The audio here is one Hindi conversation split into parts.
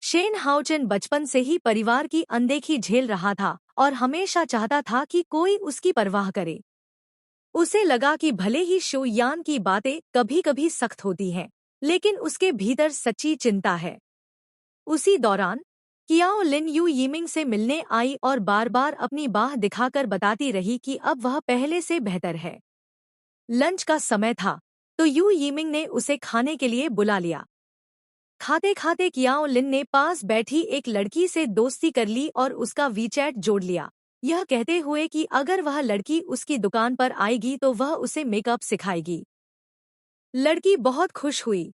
शेन हाउचेन बचपन से ही परिवार की अनदेखी झेल रहा था और हमेशा चाहता था कि कोई उसकी परवाह करे। उसे लगा कि भले ही शो यान की बातें कभी-कभी सख्त होती हैं, लेकिन उसके भीतर सच्ची चिंता है। उसी दौरान कियाओ लिन यू यिमिंग से मिलने आई और बार-बार अपनी बाह दिखाकर बताती रही कि अब वह पहले से बेहतर है। लंच का समय था, तो यू यिमिंग ने उसे खाने के लिए बुला लिया। खाते-खाते कियाओ लिन ने पास बैठी एक लड़की से दोस्ती कर ली और उसका वीचैट जोड़ लिया, यह कहते हुए कि अगर वह लड़की उसकी दुकान पर आएगी तो वह उसे मेकअप सिखाएगी। लड़की बहुत खुश हुई।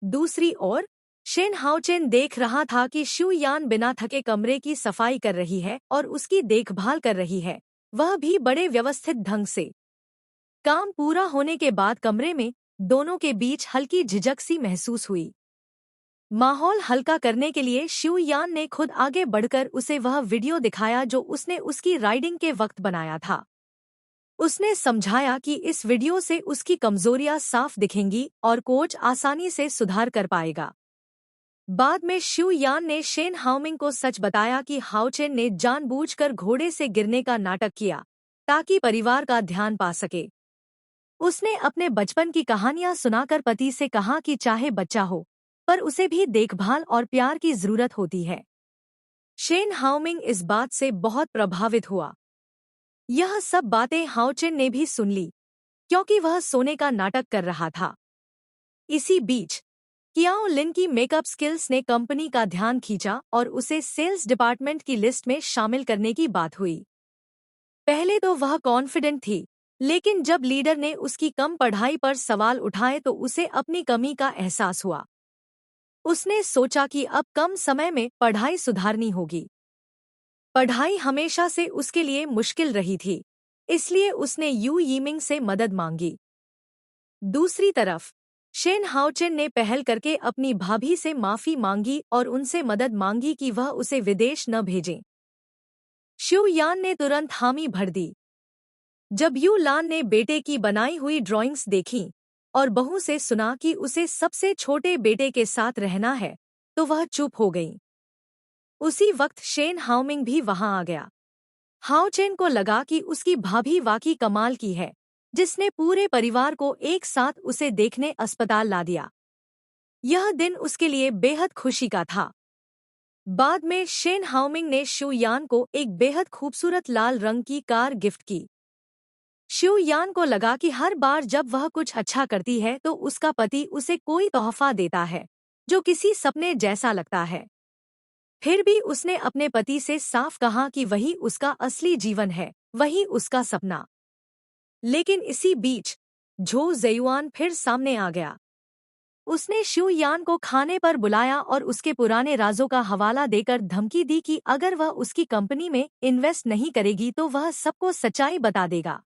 दूसरी ओर शेन हाउचेन देख रहा था कि शू यान बिना थके कमरे की सफाई कर रही है और उसकी देखभाल कर रही है, वह भी बड़े व्यवस्थित ढंग से। काम पूरा होने के बाद कमरे में दोनों के बीच हल्की झिझक सी महसूस हुई। माहौल हल्का करने के लिए शू यान ने खुद आगे बढ़कर उसे वह वीडियो दिखाया जो उसने उसकी राइडिंग के वक्त बनाया था। उसने समझाया कि इस वीडियो से उसकी कमजोरियां साफ दिखेंगी और कोच आसानी से सुधार कर पाएगा। बाद में शू यान ने शेन हाउमिंग को सच बताया कि हाउचेन ने जानबूझकर घोड़े से गिरने का नाटक किया ताकि परिवार का ध्यान पा सके। उसने अपने बचपन की कहानियां सुनाकर पति से कहा कि चाहे बच्चा हो, पर उसे भी देखभाल और प्यार की जरूरत होती है। शेन हाउमिंग इस बात से बहुत प्रभावित हुआ। यह सब बातें हाउचेन ने भी सुन ली, क्योंकि वह सोने का नाटक कर रहा था। इसी बीच कियाओ लिन की मेकअप स्किल्स ने कंपनी का ध्यान खींचा और उसे सेल्स डिपार्टमेंट की लिस्ट में शामिल करने की बात हुई। पहले तो वह कॉन्फिडेंट थी, लेकिन जब लीडर ने उसकी कम पढ़ाई पर सवाल उठाए तो उसे अपनी कमी का एहसास हुआ। उसने सोचा कि अब कम समय में पढ़ाई सुधारनी होगी। पढ़ाई हमेशा से उसके लिए मुश्किल रही थी, इसलिए उसने यू यिमिंग से मदद मांगी। दूसरी तरफ शेन हाउचेन ने पहल करके अपनी भाभी से माफी मांगी और उनसे मदद मांगी कि वह उसे विदेश न भेजें। शू यान ने तुरंत हामी भर दी। जब यू लान ने बेटे की बनाई हुई ड्राइंग्स देखीं और बहू से सुना कि उसे सबसे छोटे बेटे के साथ रहना है, तो वह चुप हो गई। उसी वक्त शेन हाउमिंग भी वहां आ गया। हाउचेन को लगा कि उसकी भाभी वाकई कमाल की है, जिसने पूरे परिवार को एक साथ उसे देखने अस्पताल ला दिया। यह दिन उसके लिए बेहद खुशी का था। बाद में शेन हाउमिंग ने शू यान को एक बेहद खूबसूरत लाल रंग की कार गिफ्ट की। शू यान को लगा कि हर बार जब वह कुछ अच्छा करती है तो उसका पति उसे कोई तोहफा देता है, जो किसी सपने जैसा लगता है। फिर भी उसने अपने पति से साफ कहा कि वही उसका असली जीवन है, वही उसका सपना। लेकिन इसी बीच झो ज़ेयुआन फिर सामने आ गया। उसने शू यान को खाने पर बुलाया और उसके पुराने राजों का हवाला देकर धमकी दी कि अगर वह उसकी कंपनी में इन्वेस्ट नहीं करेगी तो वह सबको सच्चाई बता देगा।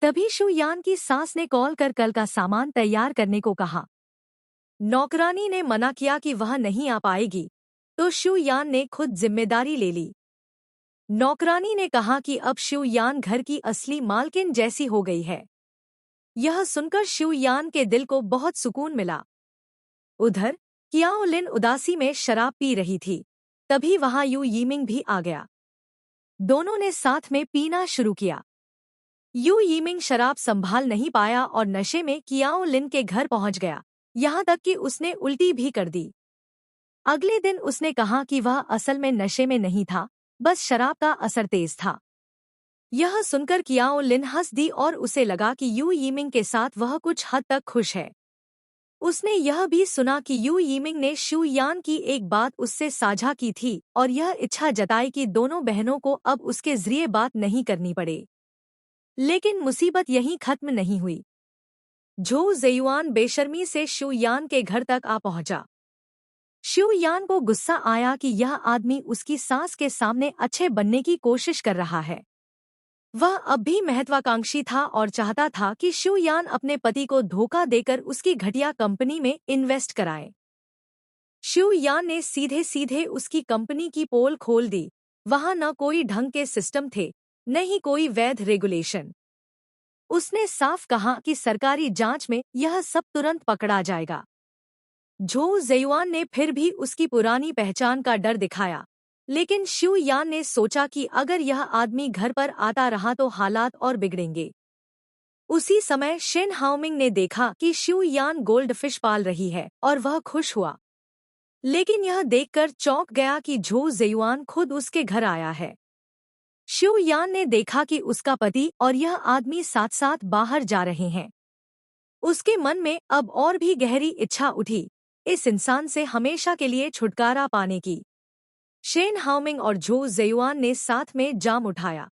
तभी शू यान की सास ने कॉल कर कल का सामान तैयार करने को कहा। नौकरानी ने मना किया कि वह नहीं आ पाएगी, तो शू यान ने खुद जिम्मेदारी ले ली। नौकरानी ने कहा कि अब शू यान घर की असली मालकिन जैसी हो गई है। यह सुनकर शू यान के दिल को बहुत सुकून मिला। उधर कियाओ लिन उदासी में शराब पी रही थी। तभी वहां यू यिमिंग भी आ गया। दोनों ने साथ में पीना शुरू किया। यू यिमिंग शराब संभाल नहीं पाया और नशे में कियाओ लिन के घर पहुंच गया, यहाँ तक कि उसने उल्टी भी कर दी। अगले दिन उसने कहा कि वह असल में नशे में नहीं था, बस शराब का असर तेज था। यह सुनकर कियाओ लिन हंस दी और उसे लगा कि यू यिमिंग के साथ वह कुछ हद तक खुश है। उसने यह भी सुना कि यू यिमिंग ने शू यान की एक बात उससे साझा की थी और यह इच्छा जताई कि दोनों बहनों को अब उसके जरिए बात नहीं करनी पड़े। लेकिन मुसीबत यहीं खत्म नहीं हुई। झो ज़ेयुआन बेशर्मी से शू यान के घर तक आ पहुंचा। शू यान को गुस्सा आया कि यह आदमी उसकी सास के सामने अच्छे बनने की कोशिश कर रहा है। वह अब भी महत्वाकांक्षी था और चाहता था कि शू यान अपने पति को धोखा देकर उसकी घटिया कंपनी में इन्वेस्ट कराए। शू यान ने सीधे सीधे उसकी कंपनी की पोल खोल दी। वहां न कोई ढंग के सिस्टम थे, न ही कोई वैध रेगुलेशन। उसने साफ कहा कि सरकारी जांच में यह सब तुरंत पकड़ा जाएगा। झो ज़ेयुआन ने फिर भी उसकी पुरानी पहचान का डर दिखाया, लेकिन शू यान ने सोचा कि अगर यह आदमी घर पर आता रहा तो हालात और बिगड़ेंगे। उसी समय शिन हाओमिंग ने देखा कि शू यान गोल्ड फिश पाल रही है और वह खुश हुआ। लेकिन यह देखकर चौंक गया कि झो ज़ेयुआन खुद उसके घर आया है। शू यान ने देखा कि उसका पति और यह आदमी साथ साथ बाहर जा रहे हैं। उसके मन में अब और भी गहरी इच्छा उठी, इस इंसान से हमेशा के लिए छुटकारा पाने की। शेन हाओमिंग और झो ज़ेयुआन ने साथ में जाम उठाया।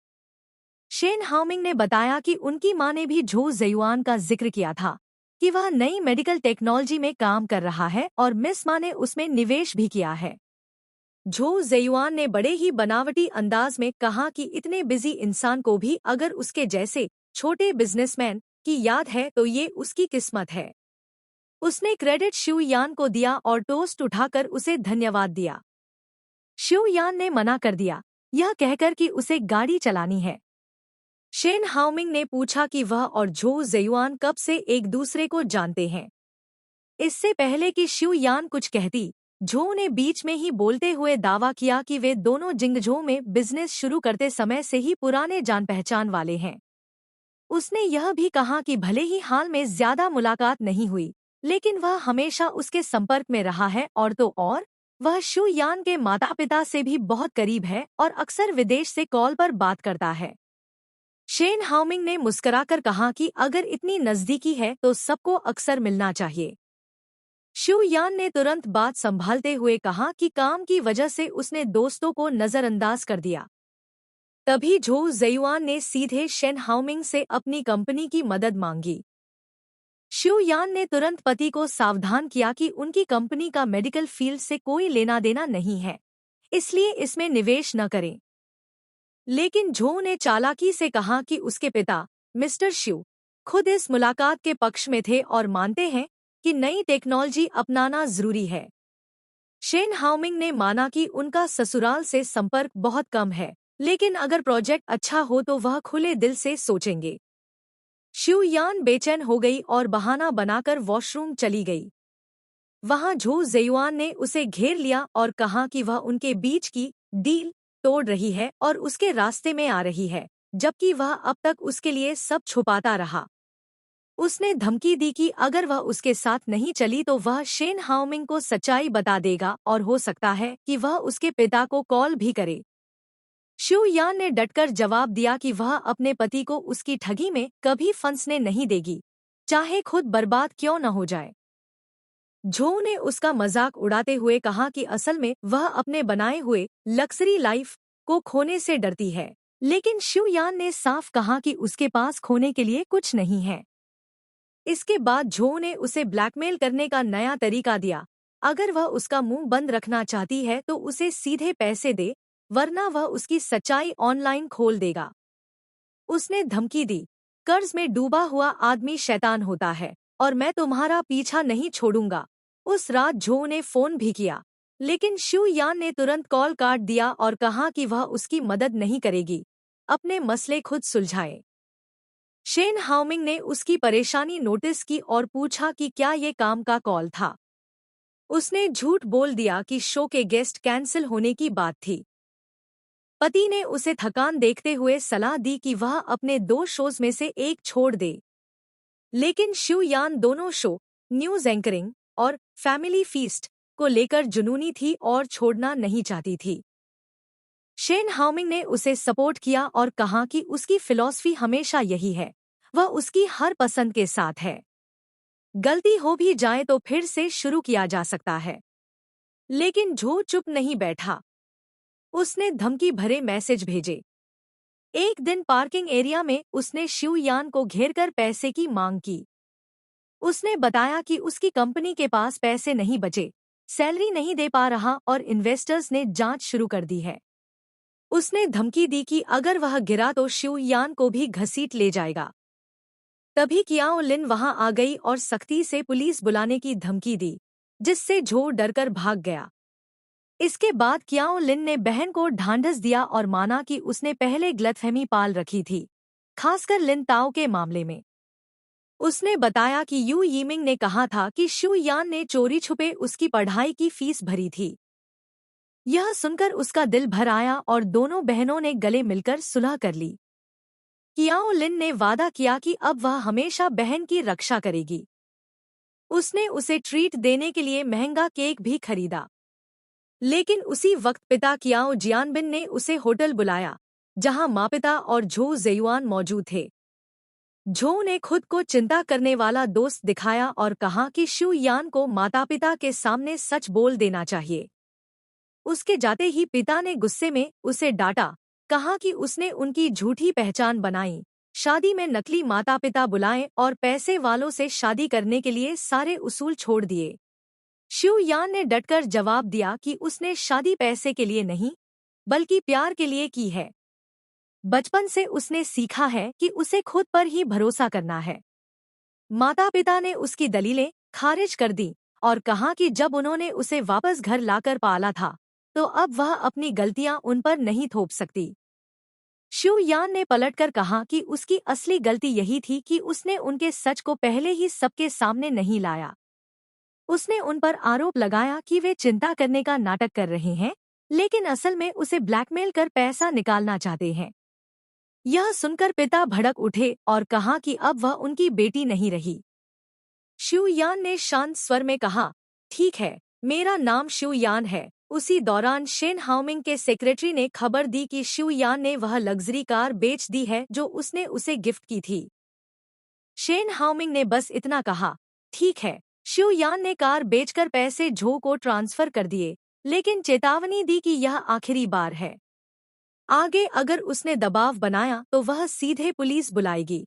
शेन हाओमिंग ने बताया कि उनकी मां ने भी झो ज़ेयुआन का जिक्र किया था कि वह नई मेडिकल टेक्नोलॉजी में काम कर रहा है और मिस मां ने उसमें निवेश भी किया है। झो ज़ेयुआन ने बड़े ही बनावटी अंदाज में कहा कि इतने बिजी इंसान को भी अगर उसके जैसे छोटे बिजनेसमैन की याद है तो ये उसकी किस्मत है। उसने क्रेडिट शू यान को दिया और टोस्ट उठाकर उसे धन्यवाद दिया। शू यान ने मना कर दिया, यह कहकर कि उसे गाड़ी चलानी है। शेन हाओमिंग ने पूछा कि वह और झो ज़ेयुआन कब से एक दूसरे को जानते हैं। इससे पहले कि शू यान कुछ कहती, झो ने बीच में ही बोलते हुए दावा किया कि वे दोनों जिंगझो में बिजनेस शुरू करते समय से ही पुराने जान पहचान वाले हैं। उसने यह भी कहा कि भले ही हाल में ज्यादा मुलाकात नहीं हुई, लेकिन वह हमेशा उसके संपर्क में रहा है और तो और वह शू यान के माता पिता से भी बहुत करीब है और अक्सर विदेश से कॉल पर बात करता है। शेन हाओमिंग ने मुस्कुराकर कहा कि अगर इतनी नजदीकी है तो सबको अक्सर मिलना चाहिए। शू यान ने तुरंत बात संभालते हुए कहा कि काम की वजह से उसने दोस्तों को नजरअंदाज कर दिया। तभी झो ज़ेयुआन ने सीधे शेन हाओमिंग से अपनी कंपनी की मदद मांगी। शू यान ने तुरंत पति को सावधान किया कि उनकी कंपनी का मेडिकल फील्ड से कोई लेना देना नहीं है, इसलिए इसमें निवेश न करें। लेकिन झो ने चालाकी से कहा कि उसके पिता मिस्टर शू खुद इस मुलाकात के पक्ष में थे और मानते हैं कि नई टेक्नोलॉजी अपनाना जरूरी है। शेन हाओमिंग ने माना कि उनका ससुराल से संपर्क बहुत कम है, लेकिन अगर प्रोजेक्ट अच्छा हो तो वह खुले दिल से सोचेंगे। शू यान बेचैन हो गई और बहाना बनाकर वॉशरूम चली गई। वहां झो ज़ेयुआन ने उसे घेर लिया और कहा कि वह उनके बीच की डील तोड़ रही है और उसके रास्ते में आ रही है, जबकि वह अब तक उसके लिए सब छुपाता रहा। उसने धमकी दी कि अगर वह उसके साथ नहीं चली तो वह शेन हाओमिंग को सच्चाई बता देगा और हो सकता है कि वह उसके पिता को कॉल भी करे। शू यान ने डटकर जवाब दिया कि वह अपने पति को उसकी ठगी में कभी फंसने नहीं देगी, चाहे खुद बर्बाद क्यों न हो जाए। झो ने उसका मजाक उड़ाते हुए कहा कि असल में वह अपने बनाए हुए लक्जरी लाइफ को खोने से डरती है, लेकिन शू यान ने साफ कहा कि उसके पास खोने के लिए कुछ नहीं है। इसके बाद झो ने उसे ब्लैकमेल करने का नया तरीका दिया, अगर वह उसका मुंह बंद रखना चाहती है तो उसे सीधे पैसे दे, वरना वह उसकी सच्चाई ऑनलाइन खोल देगा। उसने धमकी दी, कर्ज में डूबा हुआ आदमी शैतान होता है और मैं तुम्हारा पीछा नहीं छोड़ूंगा। उस रात झो ने फोन भी किया, लेकिन शू यान ने तुरंत कॉल काट दिया और कहा कि वह उसकी मदद नहीं करेगी, अपने मसले खुद सुलझाए। शेन हाओमिंग ने उसकी परेशानी नोटिस की और पूछा कि क्या ये काम का कॉल था। उसने झूठ बोल दिया कि शो के गेस्ट कैंसिल होने की बात थी। पति ने उसे थकान देखते हुए सलाह दी कि वह अपने 2 शोज में से एक छोड़ दे, लेकिन शू यान दोनों शो, न्यूज एंकरिंग और फैमिली फीस्ट को लेकर जुनूनी थी और छोड़ना नहीं चाहती थी। शेन हाओमिंग ने उसे सपोर्ट किया और कहा कि उसकी फिलॉसफी हमेशा यही है, वह उसकी हर पसंद के साथ है। गलती हो भी जाए तो फिर से शुरू किया जा सकता है। लेकिन झो चुप नहीं बैठा। उसने धमकी भरे मैसेज भेजे। एक दिन पार्किंग एरिया में उसने शू यान को घेरकर पैसे की मांग की। उसने बताया कि उसकी कंपनी के पास पैसे नहीं बचे, सैलरी नहीं दे पा रहा और इन्वेस्टर्स ने जांच शुरू कर दी है। उसने धमकी दी कि अगर वह गिरा तो शू यान को भी घसीट ले जाएगा। तभी कियाओ लिन वहां आ गई और सख्ती से पुलिस बुलाने की धमकी दी, जिससे झो डरकर भाग गया। इसके बाद कियाओ लिन ने बहन को ढांढस दिया और माना कि उसने पहले गलतफहमी पाल रखी थी, खासकर लिन ताओ के मामले में। उसने बताया कि यू यीमिंग ने कहा था कि शू यान ने चोरी छुपे उसकी पढ़ाई की फीस भरी थी। यह सुनकर उसका दिल भर आया और दोनों बहनों ने गले मिलकर सुलह कर ली। कियाओ लिन ने वादा किया कि अब वह हमेशा बहन की रक्षा करेगी। उसने उसे ट्रीट देने के लिए महंगा केक भी खरीदा। लेकिन उसी वक्त पिता कियाओ जियानबिन ने उसे होटल बुलाया, जहां माँ-पिता और झो ज़ेयुआन मौजूद थे। झो ने खुद को चिंता करने वाला दोस्त दिखाया और कहा कि शू यान को माता-पिता के सामने सच बोल देना चाहिए। उसके जाते ही पिता ने गुस्से में उसे डांटा, कहा कि उसने उनकी झूठी पहचान बनाई, शादी में नकली माता-पिता बुलाए और पैसे वालों से शादी करने के लिए सारे उसूल छोड़ दिए। शू यान ने डटकर जवाब दिया कि उसने शादी पैसे के लिए नहीं, बल्कि प्यार के लिए की है। बचपन से उसने सीखा है कि उसे खुद पर ही भरोसा करना है। माता-पिता ने उसकी दलीलें खारिज कर दी और कहा कि जब उन्होंने उसे वापस घर लाकर पाला था, तो अब वह अपनी गलतियां उन पर नहीं थोप सकती। शू यान ने पलटकर कहा कि उसकी असली गलती यही थी कि उसने उनके सच को पहले ही सबके सामने नहीं लाया। उसने उन पर आरोप लगाया कि वे चिंता करने का नाटक कर रहे हैं, लेकिन असल में उसे ब्लैकमेल कर पैसा निकालना चाहते हैं। यह सुनकर पिता भड़क उठे और कहा कि अब वह उनकी बेटी नहीं रही। शू यान ने शांत स्वर में कहा, ठीक है, मेरा नाम शू यान है। उसी दौरान शेन हाओमिंग के सेक्रेटरी ने खबर दी कि शू यान ने वह लग्जरी कार बेच दी है जो उसने उसे गिफ्ट की थी। शेन हाओमिंग ने बस इतना कहा, ठीक है। शू यान ने कार बेचकर पैसे झो को ट्रांसफर कर दिए, लेकिन चेतावनी दी कि यह आखिरी बार है। आगे अगर उसने दबाव बनाया तो वह सीधे पुलिस बुलाएगी।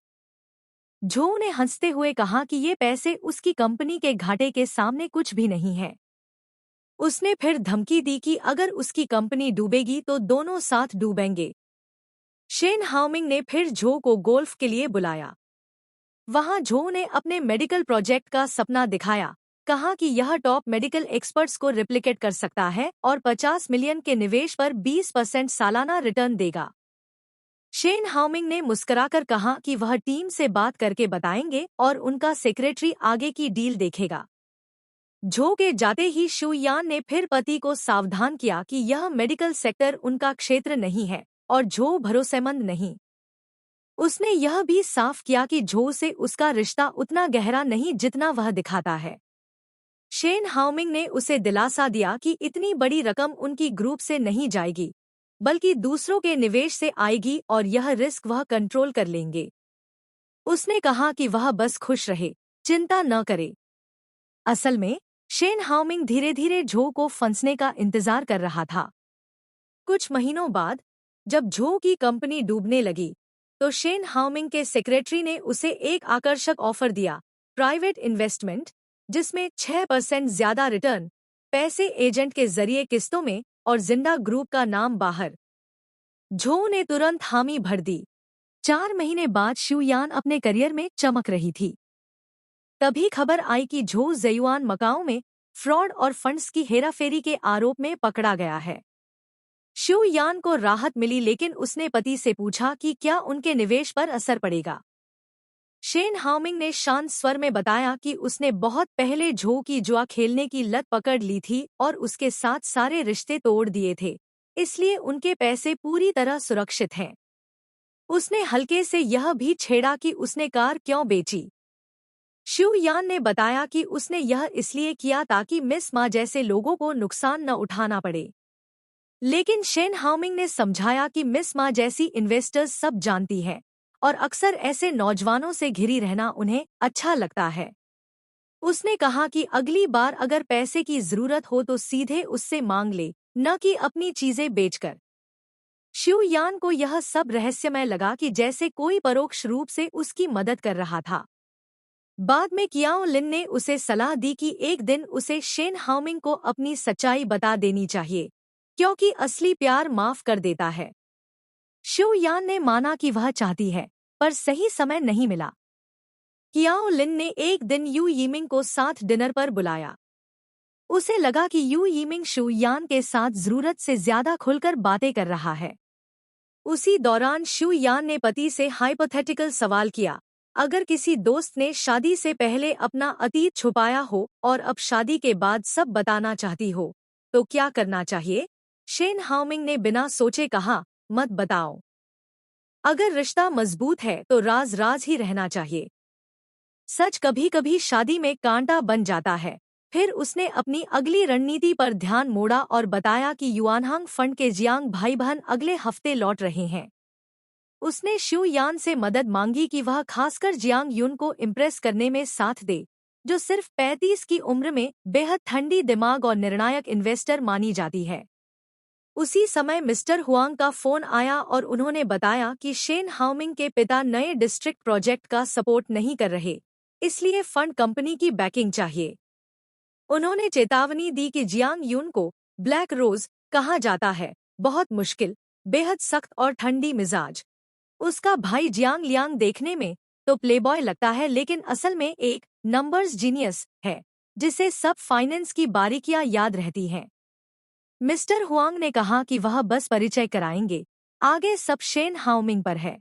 झो ने हंसते हुए कहा कि ये पैसे उसकी कंपनी के घाटे के सामने कुछ भी नहीं है। उसने फिर धमकी दी कि अगर उसकी कंपनी डूबेगी तो दोनों साथ डूबेंगे। शेन हाओमिंग ने फिर झो को गोल्फ के लिए बुलाया। वहां झो ने अपने मेडिकल प्रोजेक्ट का सपना दिखाया, कहा कि यह टॉप मेडिकल एक्सपर्ट्स को रिप्लिकेट कर सकता है और 50 मिलियन के निवेश पर 20% सालाना रिटर्न देगा। शेन हाओमिंग ने मुस्कुराकर कहा कि वह टीम से बात करके बताएंगे और उनका सेक्रेटरी आगे की डील देखेगा। झो के जाते ही शू यान ने फिर पति को सावधान किया कि यह मेडिकल सेक्टर उनका क्षेत्र नहीं है और झो भरोसेमंद नहीं। उसने यह भी साफ किया कि झो से उसका रिश्ता उतना गहरा नहीं जितना वह दिखाता है। शेन हाओमिंग ने उसे दिलासा दिया कि इतनी बड़ी रकम उनकी ग्रुप से नहीं जाएगी, बल्कि दूसरों के निवेश से आएगी और यह रिस्क वह कंट्रोल कर लेंगे। उसने कहा कि वह बस खुश रहे, चिंता न करे। असल में शेन हाओमिंग धीरे धीरे झो को फंसने का इंतजार कर रहा था। कुछ महीनों बाद जब झो की कंपनी डूबने लगी, तो शेन हाओमिंग के सेक्रेटरी ने उसे एक आकर्षक ऑफर दिया, प्राइवेट इन्वेस्टमेंट, जिसमें 6% ज्यादा रिटर्न, पैसे एजेंट के जरिए किस्तों में और जिंदा ग्रुप का नाम बाहर। झो ने तुरंत हामी भर दी। 4 महीने बाद शू यान अपने करियर में चमक रही थी। तभी खबर आई कि झो ज़ेयुआन मकाओ में फ्रॉड और फंड्स की हेराफेरी के आरोप में पकड़ा गया है। शू यान को राहत मिली, लेकिन उसने पति से पूछा कि क्या उनके निवेश पर असर पड़ेगा। शेन हाओमिंग ने शांत स्वर में बताया कि उसने बहुत पहले झो की जुआ खेलने की लत पकड़ ली थी और उसके साथ सारे रिश्ते तोड़ दिए थे, इसलिए उनके पैसे पूरी तरह सुरक्षित हैं। उसने हल्के से यह भी छेड़ा कि उसने कार क्यों बेची। शू यान ने बताया कि उसने यह इसलिए किया ताकि मिस मा जैसे लोगों को नुकसान न उठाना पड़े। लेकिन शेन हाओमिंग ने समझाया कि मिस मा जैसी इन्वेस्टर्स सब जानती है और अक्सर ऐसे नौजवानों से घिरी रहना उन्हें अच्छा लगता है। उसने कहा कि अगली बार अगर पैसे की जरूरत हो तो सीधे उससे मांग ले, न कि अपनी चीजें बेचकर। शू यान को यह सब रहस्यमय लगा कि जैसे कोई परोक्ष रूप से उसकी मदद कर रहा था। बाद में कियाओ लिन ने उसे सलाह दी कि एक दिन उसे शेन हाओमिंग को अपनी सच्चाई बता देनी चाहिए, क्योंकि असली प्यार माफ कर देता है। शू यान ने माना कि वह चाहती है, पर सही समय नहीं मिला। कियाओ लिन ने एक दिन यू यीमिंग को साथ डिनर पर बुलाया। उसे लगा कि यू यीमिंग शू यान के साथ जरूरत से ज्यादा खुलकर बातें कर रहा है। उसी दौरान शू यान ने पति से हाइपोथेटिकल सवाल किया, अगर किसी दोस्त ने शादी से पहले अपना अतीत छुपाया हो और अब शादी के बाद सब बताना चाहती हो, तो क्या करना चाहिए? शेन हाउमिंग ने बिना सोचे कहा, मत बताओ। अगर रिश्ता मजबूत है तो राज राज ही रहना चाहिए। सच कभी कभी शादी में कांटा बन जाता है। फिर उसने अपनी अगली रणनीति पर ध्यान मोड़ा और बताया कि युआनहांग फंड के जियांग भाई बहन अगले हफ्ते लौट रहे हैं। उसने शू यान से मदद मांगी कि वह खासकर जियांग युन को इम्प्रेस करने में साथ दे, जो सिर्फ 35 की उम्र में बेहद ठंडी दिमाग और निर्णायक इन्वेस्टर मानी जाती है। उसी समय मिस्टर हुआंग का फोन आया और उन्होंने बताया कि शेन हाउमिंग के पिता नए डिस्ट्रिक्ट प्रोजेक्ट का सपोर्ट नहीं कर रहे, इसलिए फंड कंपनी की बैकिंग चाहिए। उन्होंने चेतावनी दी कि जियांग यून को ब्लैक रोज कहा जाता है, बहुत मुश्किल, बेहद सख्त और ठंडी मिजाज। उसका भाई जियांग लियांग देखने में तो प्लेबॉय लगता है, लेकिन असल में एक नंबर्स जीनियस है, जिसे सब फाइनेंस की बारीकियां याद रहती हैं। मिस्टर हुआंग ने कहा कि वह बस परिचय कराएंगे, आगे सब शेन हाउमिंग पर है।